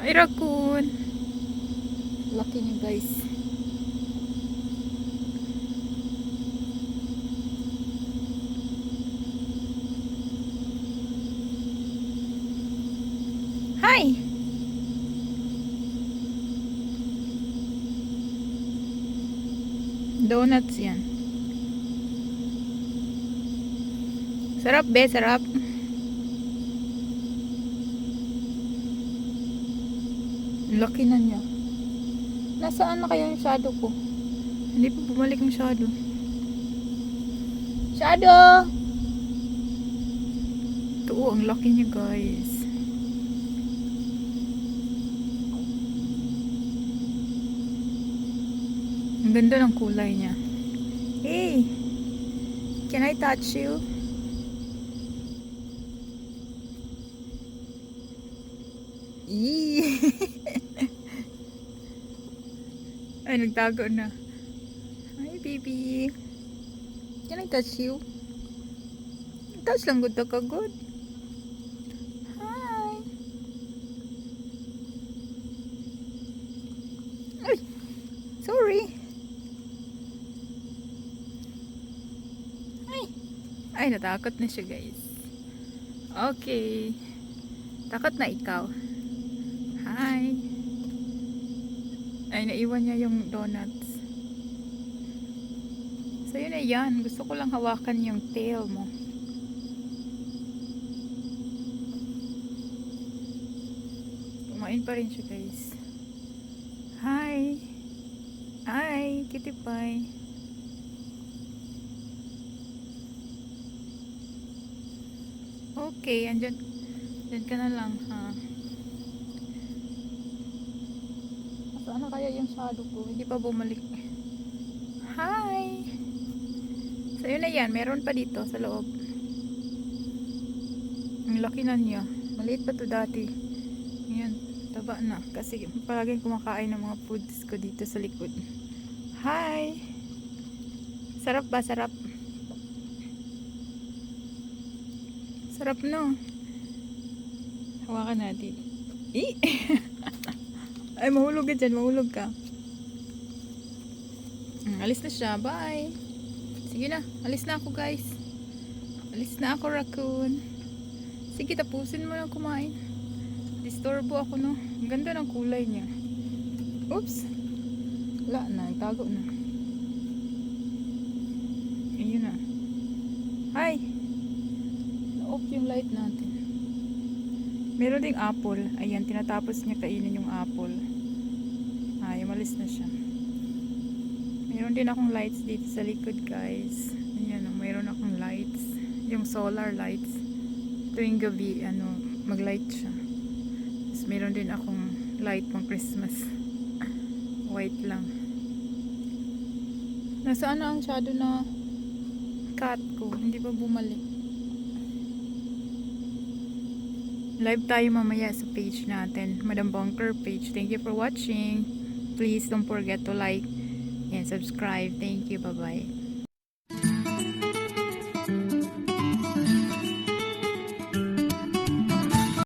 Ay, raccoon. Laki niya, guys. Hi! Donuts yan. Sarap, be. Sarap. Laki na niya. Nasaan na kaya yung shadow ko? Hindi pa bumalik yung shadow. Shadow! Ito, ang laki niya, guys. Ang ganda ng kulay niya. Hey! Can I touch you? Eee! Ay, nagtago na. Hi, baby. Can I touch you? Touch lang good ka good. Hi. Ay, sorry. Ay, natakot na siya, guys. Okay. Takot na ikaw. Hi. Ay, naiwan niya yung donuts. So, yun na yan. Gusto ko lang hawakan yung tail mo. Kumain pa rin siya, guys. Hi. Hi, kitty pie. Okay, andyan ka na lang, ha? Saan na kaya yung shadow ko? Hindi pa bumalik. Hi! So, yun na yan. Meron pa dito sa loob. Ang laki na niya. Maliit pa to dati. Yan, taba na. Kasi palaging kumakain ng mga foods ko dito sa likod. Hi! Sarap ba? Sarap. Sarap, no? Hawakan natin. Ay, mahulog ka dyan. Mahulog ka. Alis na siya. Bye. Sige na. Alis na ako, guys. Alis na ako, raccoon. Sige, tapusin mo na kumain. Disturbo ako, no? Ang ganda ng kulay niya. Oops. Wala na. Tago na. Ayun na. Hi. Na-off yung light natin. Meron ding apple. Ayan, tinatapos niya kainin yung apple. Ay, umalis na siya. Meron din akong lights dito sa likod, guys. Ayan, meron akong lights. Yung solar lights. Tuwing gabi, mag-light siya. Tapos meron din akong light pang Christmas. White lang. Nasaan na ang shadow na cat ko? Hindi pa bumalik. Live tayo mamaya sa page natin, Madam Bonker page. Thank you for watching. Please don't forget to like and subscribe. Thank you. Bye-bye.